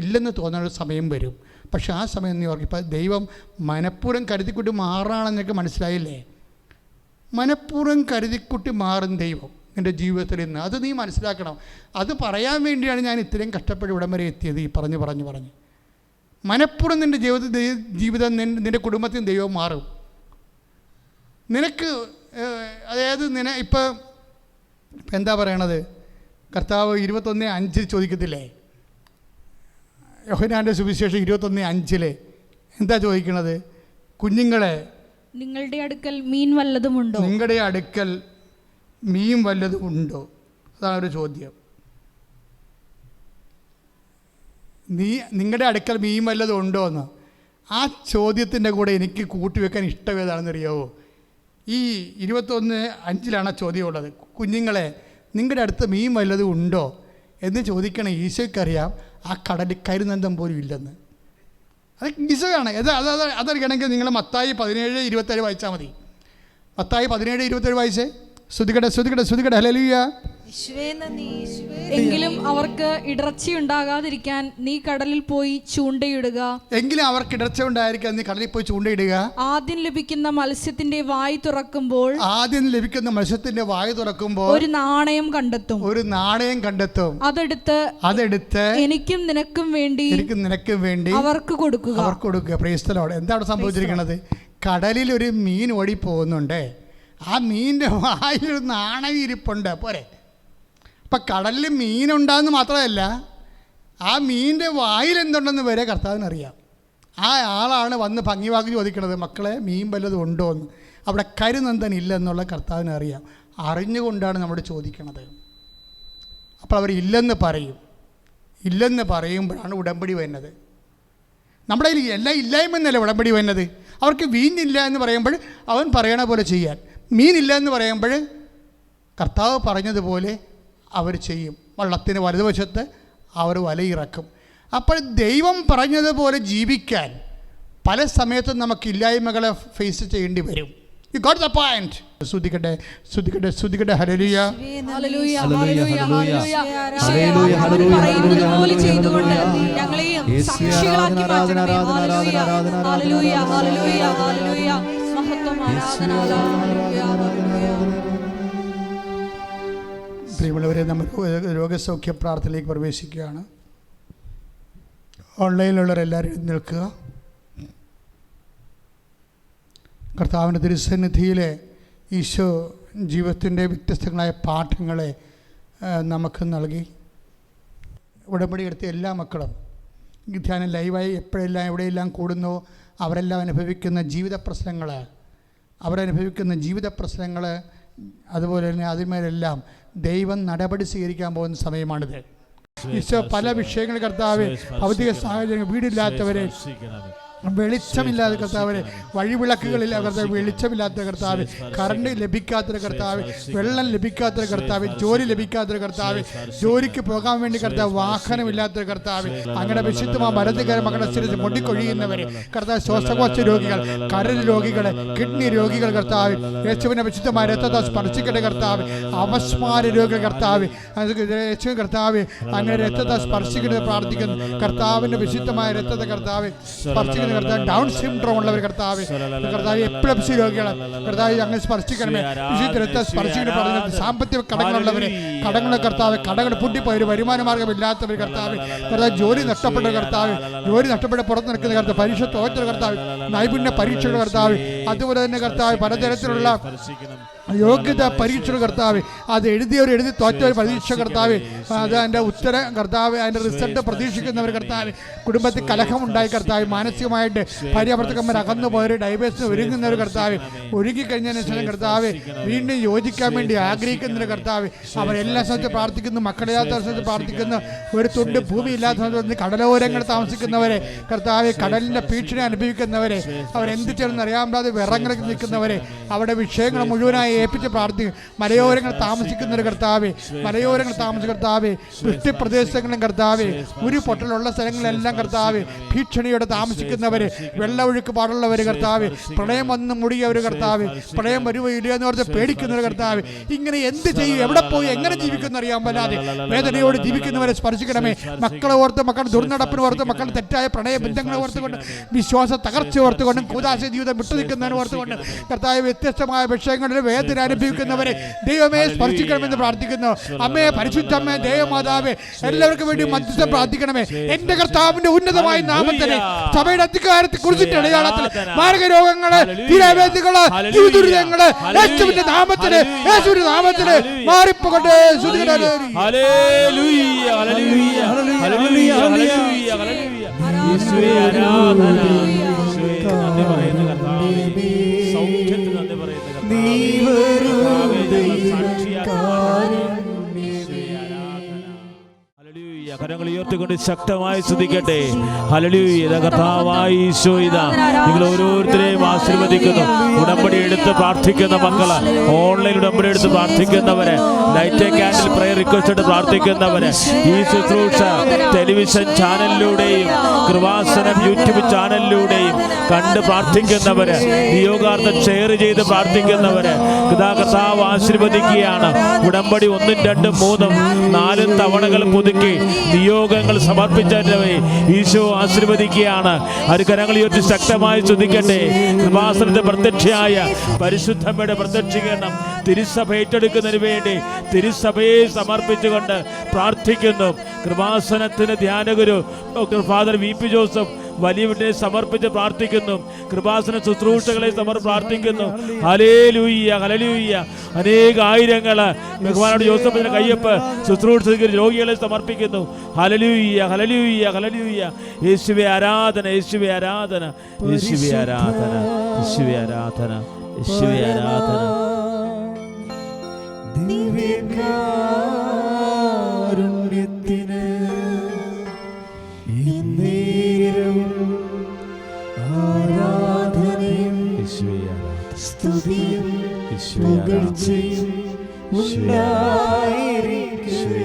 ഇല്ലെന്ന് തോന്നുന്ന ഒരു സമയം വരും. പക്ഷേ ആ സമയം നീ ഓർക്കും, ഇപ്പോൾ ദൈവം മനഃപൂർവ്വം കരുതിക്കുട്ടി മാറാണെന്ന് നിനക്ക് മനസ്സിലായില്ലേ? മനഃപൂർവ്വം കരുതിക്കുട്ടി മാറും ദൈവം നിൻ്റെ ജീവിതത്തിൽ നിന്ന്. അത് നീ മനസ്സിലാക്കണം. അത് പറയാൻ വേണ്ടിയാണ് ഞാൻ ഇത്രയും കഷ്ടപ്പെട്ട് ഇവിടം വരെ എത്തിയത്. ഈ പറഞ്ഞു മനഃപൂർവ്വം നിൻ്റെ ജീവിതം നിൻ്റെ കുടുംബത്തിൽ ദൈവം മാറും. നിനക്ക് അതായത് ഇപ്പം എന്താ പറയണത്? കർത്താവ് 21:5 ചോദിക്കത്തില്ലേ? യോഹന്നാൻ്റെ സുവിശേഷം 21:5 എന്താ ചോദിക്കണത്? കുഞ്ഞുങ്ങളെ, നിങ്ങളുടെ അടുക്കൽ മീൻ വല്ലതും ഉണ്ടോ? അതാണ് ഒരു ചോദ്യം. നിങ്ങളുടെ അടുക്കൽ മീൻ വല്ലതും ഉണ്ടോ എന്ന്. ആ ചോദ്യത്തിൻ്റെ കൂടെ എനിക്ക് കൂട്ടിവെക്കാൻ ഇഷ്ടം ഏതാണെന്നറിയാവോ? ഈ 21:5 ചോദ്യം ഉള്ളത്. കുഞ്ഞുങ്ങളെ, നിങ്ങളുടെ അടുത്ത് മീൻ വല്ലതും ഉണ്ടോ എന്ന് ചോദിക്കണ ഈശോയ്ക്കറിയാം ആ കടലിൽ കരുനന്തം പോലും ഇല്ലെന്ന്. അത് ഈശോയാണ്. അതറിയണമെങ്കിൽ നിങ്ങൾ മത്തായി 17:27 വായിച്ചാൽ മതി. മത്തായി 17:27 വായിച്ചേ. ശ്രുതികട ഹല്ലേലൂയ. എങ്കിലും അവർക്ക് ഇടർച്ച ഉണ്ടാകാതിരിക്കാൻ നീ കടലിൽ പോയി ചൂണ്ടയിടുക. ആദ്യം ലഭിക്കുന്ന മത്സ്യത്തിന്റെ വായ് തുറക്കുമ്പോൾ ഒരു നാണയം കണ്ടെത്തും. അതെടുത്ത് എനിക്കും നിനക്കും വേണ്ടി അവർക്ക് കൊടുക്കുക. Praise the Lord. എന്താണ് സംഭവിച്ചിരിക്കുന്നത്? കടലിൽ ഒരു മീൻ ഓടി പോകുന്നുണ്ട്. ആ മീനിന്റെ വായിൽ നാണയം ഇരിപ്പുണ്ട്. പോരെ. അപ്പം കടലിൽ മീനുണ്ടാകുന്ന മാത്രമല്ല, ആ മീനിൻ്റെ വായിൽ എന്തുണ്ടെന്ന് വരെ കർത്താവിനറിയാം. ആ ആളാണ് വന്ന് ഭംഗിവാക്ക് ചോദിക്കണത്, മക്കളെ മീൻ വല്ലതും ഉണ്ടോ എന്ന്. അവിടെ കരുനന്ദൻ ഇല്ലെന്നുള്ള കർത്താവിനറിയാം. അറിഞ്ഞുകൊണ്ടാണ് നമ്മൾ ചോദിക്കുന്നത്. അപ്പോൾ അവർ ഇല്ലെന്ന് പറയും. ഇല്ലെന്ന് പറയുമ്പോഴാണ് ഉടമ്പടി വരുന്നത്. നമ്മുടെ കയ്യിൽ എല്ലാം ഇല്ലായ്മ ഉടമ്പടി വരുന്നത്. അവർക്ക് വീഞ്ഞില്ല എന്ന് പറയുമ്പോൾ അവൻ പറയണ പോലെ ചെയ്യാൻ, മീനില്ല എന്ന് പറയുമ്പോൾ കർത്താവ് പറഞ്ഞതുപോലെ അവർ ചെയ്യും. വള്ളത്തിന് വലതുവശത്ത് അവർ വലയിറക്കും. അപ്പോൾ ദൈവം പറഞ്ഞതുപോലെ ജീവിക്കാൻ പല സമയത്തും നമുക്ക് ഇല്ലായ്മകളെ ഫേസ് ചെയ്യേണ്ടി വരും. You got the point. സ്തുതിക്കട്ടെ, സ്തുതിക്കട്ടെ, സ്തുതിക്കട്ടെ. Hallelujah, hallelujah, hallelujah, hallelujah. അങ്ങ് പറയുന്നത് പോലെ ചെയ്തുകൊണ്ട് ഞങ്ങളെയും സാക്ഷികളാക്കി മാറ്റണമേ. Hallelujah, hallelujah, hallelujah, hallelujah. മഹത്വം, ആരാധന, ഹല്ലേലൂയ, ഹല്ലേലൂയ. പ്രിയമുള്ളവരെ, നമ്മൾ രോഗസൗഖ്യ പ്രാർത്ഥനയിലേക്ക് പ്രവേശിക്കുകയാണ്. ഓൺലൈനിലുള്ളവരെല്ലാവരും എഴുന്നേൽക്കുക. കർത്താവിൻ്റെ തിരുസന്നിധിയിലെ ഈശോ ജീവിതത്തിൻ്റെ വ്യത്യസ്തങ്ങളായ പാഠങ്ങളെ നമുക്ക് നൽകി. ഉടമ്പടി എടുത്ത എല്ലാ മക്കളും ഈ ധ്യാനം ലൈവായി എപ്പോഴെല്ലാം എവിടെയെല്ലാം കൂടുന്നോ അവരെല്ലാം അനുഭവിക്കുന്ന ജീവിത പ്രശ്നങ്ങൾ അതുപോലെ തന്നെ അതിന്മേലെല്ലാം ദൈവം നടപടി സ്വീകരിക്കാൻ പോകുന്ന സമയമാണിത്. ഈശോ പല വിഷയങ്ങൾ കർത്താവ്, ഭൗതിക സാഹചര്യങ്ങൾ, വീടില്ലാത്തവരെ, വെളിച്ചമില്ലാത്ത കർത്താവ്, വഴിവിളക്കുകളില്ല കർത്താവ്, വെളിച്ചമില്ലാത്ത കർത്താവ്, കറണ്ട് ലഭിക്കാത്തൊരു കർത്താവ്, വെള്ളം ലഭിക്കാത്തൊരു കർത്താവ്, ജോലി ലഭിക്കാത്തൊരു കർത്താവ്, ജോലിക്ക് പോകാൻ വേണ്ടി കർത്താവ്, വാഹനമില്ലാത്തൊരു കർത്താവ്, അങ്ങനെ വിശുദ്ധമാ മരത്തുകാരെ മകളനുസരിച്ച് മുടിക്കൊഴിയുന്നവർ കർത്താവ്, ശ്വാസകോശ രോഗികൾ, കരൾ രോഗികൾ, കിഡ്നി രോഗികൾ കർത്താവ്, യേശുവിനെ വിശുദ്ധമായ രക്തത്തെ സ്പർശിക്കട്ടെ കർത്താവ്, അപസ്മാര രോഗികൾ കർത്താവ്, യേശു കർത്താവ്, അങ്ങനെ രക്തത്തെ സ്പർശിക്കുന്നത് പ്രാർത്ഥിക്കുന്നു. കർത്താവിൻ്റെ വിശുദ്ധമായ രക്തത്തെ കർത്താവ് സ്പർശിക്കുന്ന കർത്താവ്, ഡൗൺ സിൻഡ്രോം ഉള്ളവർ കർത്താവ്, എപ്പിലെപ്സി രോഗികൾ കർത്താവ് അങ്ങനെ സ്പർശിക്കണമേ. സ്പർശിക്കുന്ന പറഞ്ഞത് സാമ്പത്തിക കടങ്ങളുള്ളവരെ, കടങ്ങളെ കർത്താവ്, കടകൾ പൊട്ടിപ്പോയവർ, വരുമാന മാർഗമില്ലാത്തവർ കർത്താവ്, ജോലി നഷ്ടപ്പെട്ട കർത്താവ്, ജോലി നഷ്ടപ്പെട്ട് പുറത്ത് നിൽക്കുന്ന കർത്താവ്, പരീക്ഷ തോറ്റ കർത്താവ്, നൈപുണ്യ പരീക്ഷകൾ കർത്താവ്, അതുപോലെ തന്നെ കർത്താവ് പലതരത്തിലുള്ള യോഗ്യത പരീക്ഷകൾ കർത്താവ്, അത് എഴുതി തോറ്റവർ പരീക്ഷ കർത്താവ്, അത് അതിൻ്റെ ഉത്തരം കർത്താവ്, അതിൻ്റെ റിസൾട്ട് പ്രതീക്ഷിക്കുന്നവർ കർത്താവ്, കുടുംബത്തിൽ കലഹമുണ്ടായി കർത്താവ്, മാനസികമായിട്ട് ഭാര്യാഭർത്തക്കന്മാർ അകന്നു പോയവർ, ഡൈവേഴ്സിന് ഒരുങ്ങുന്നവർ കർത്താവ്, ഒരുങ്ങിക്കഴിഞ്ഞതിന് ശേഷം കർത്താവ് വീണ്ടും യോജിക്കാൻ വേണ്ടി ആഗ്രഹിക്കുന്നവർ കർത്താവ്, അവരെല്ലാ സ്ഥലത്തും പ്രാർത്ഥിക്കുന്നു. മക്കളില്ലാത്ത സ്ഥലത്ത് പ്രാർത്ഥിക്കുന്നു. ഒരു തുണ്ട് ഭൂമി ഇല്ലാത്ത സ്ഥലത്ത് കടലോരങ്ങൾ താമസിക്കുന്നവരെ കർത്താവ്, കടലിൻ്റെ ഭീഷണി അനുഭവിക്കുന്നവരെ, അവരെന്ത് ചെയ്യണമെന്ന് അറിയാതെ വിറങ്ങി നിൽക്കുന്നവരെ, അവരുടെ വിഷയങ്ങൾ മുഴുവനായി ഏൽപ്പിച്ച് പ്രാർത്ഥിക്കും. മലയോരങ്ങൾ താമസിക്കുന്നവർ കർത്താവ്, വൃഷ്ടിപ്രദേശങ്ങളും കർത്താവ്, ഉരുപൊട്ടലുള്ള സ്ഥലങ്ങളിലെല്ലാം കർത്താവ്, ഭീഷണിയോടെ താമസിക്കുന്നവർ, വെള്ളമൊഴുക്ക് പാടുള്ളവർ കർത്താവ്, പ്രളയം വന്ന് മുടിയവർ കർത്താവ്, പ്രളയം വരുവയില്ല എന്ന് പറഞ്ഞ് പേടിക്കുന്നവർ കർത്താവ്, ഇങ്ങനെ എന്ത് ചെയ്യും, എവിടെ പോയി, എങ്ങനെ ജീവിക്കുന്ന അറിയാൻ പറ്റാതെ വേദനയോട് ജീവിക്കുന്നവരെ സ്പർശിക്കണമേ. മക്കളെ ഓർത്ത്, മക്കളുടെ ദുർനടപ്പിന് ഓർത്ത്, മക്കളുടെ തെറ്റായ പ്രണയ ബന്ധങ്ങളെ ഓർത്തുകൊണ്ട്, വിശ്വാസ തകർച്ച ഓർത്തുകൊണ്ടും, കൂദാശ ജീവിതം വിട്ടുനിൽക്കുന്നതിന് ഓർത്തുകൊണ്ട് കർത്താവ്, വ്യത്യസ്തമായ വിഷയങ്ങളിൽ വേദന അനുഭവിക്കുന്നവരെ ദൈവമേ സ്പർശിക്കണമെന്ന് പ്രാർത്ഥിക്കുന്നു. അമ്മേ, പരിശുദ്ധമ്മേ, ദേവമാതാവേ, എല്ലാവർക്കും വേണ്ടി മധ്യസ്ഥം പ്രാർത്ഥിക്കണമേ. എന്റെ കർത്താവിന്റെ ഉന്നതമായ നാമത്തിലെ സഭയുടെ അധികാരത്തെ കുറിച്ചിട്ട് അടയാളത്തിൽ മാരകരോഗങ്ങള്, തീരാവേദികള്, ദുരിതങ്ങള് യേശുവിന്റെ നാമത്തില് മാറിപ്പോകട്ടെ. കരങ്ങൾ ഉയർത്തിക്കൊണ്ട് ശക്തമായി സ്തുതിക്കട്ടെ. ഹല്ലേലൂയ. കർത്താവായ ഈശോ ഇതാ നിങ്ങൾ ഓരോരുത്തരെയും ആശീർവദിക്കുന്നു. ഉടമ്പടി എടുത്ത് പ്രാർത്ഥിക്കുന്ന മക്കള്, ഓൺലൈൻ ഉടമ്പടി എടുത്ത് പ്രാർത്ഥിക്കുന്നവര്, ലൈറ്റ് ക്യാൻഡിൽ പ്രയർ റിക്വസ്റ്റ് എടുത്ത് പ്രാർത്ഥിക്കുന്നവര്, ഈ ശുശ്രൂഷ ടെലിവിഷൻ ചാനലിലൂടെയും കൃപാസനം യൂട്യൂബ് ചാനലിലൂടെയും കണ്ട് പ്രാർത്ഥിക്കുന്നവര്, നിയോഗാർത്ഥം ഷെയർ ചെയ്ത് പ്രാർത്ഥിക്കുന്നവര് കർത്താവ് ആശീർവദിക്കുകയാണ്. ഉടമ്പടി 1, 2, 3, 4 തവണകൾ പുതുക്കി നിയോഗങ്ങൾ സമർപ്പിച്ചവരെ ഈശോ ആശീർവദിക്കുകയാണ്. കരങ്ങൾ ഉയർത്തി ശക്തമായി സ്തുതിക്കട്ടെ. കൃപാസനത്തെ പ്രത്യക്ഷയായ പരിശുദ്ധമ്മയുടെ പ്രത്യക്ഷീകരണം തിരുസഭ ഏറ്റെടുക്കുന്നതിന് വേണ്ടി തിരുസഭയെ സമർപ്പിച്ചുകൊണ്ട് പ്രാർത്ഥിക്കുന്നു. കൃപാസനത്തിന് ധ്യാനഗുരു ഡോക്ടർ ഫാദർ വി.പി. ജോസഫ് വലിയവരെ സമർപ്പിച്ച് പ്രാർത്ഥിക്കുന്നു. കൃപാസന ശുശ്രൂഷകളെ പ്രാർത്ഥിക്കുന്നു. Hallelujah, hallelujah. അനേക ആയിരങ്ങള് ബഹുമാനോട് ജോസഫിന്റെ കയ്യൊപ്പ് ശുശ്രൂഷ രോഗികളെ സമർപ്പിക്കുന്നു. Hallelujah, hallelujah, hallelujah. യേശുവേ ആരാധന, യേശുവേ ആരാധന, യേശുവേ ആരാധന, യേശുവേ ആരാധന, യേശുവേ ആരാധന. ആരാധനയും യേശുവേ ആരാധന, സ്തുതിയും യേശുവേ ആരാധന, പുകഴ്ചയും യേശുവേ ആരാധന, ഉണ്ടായിരിക്കട്ടെ. യേശുവേ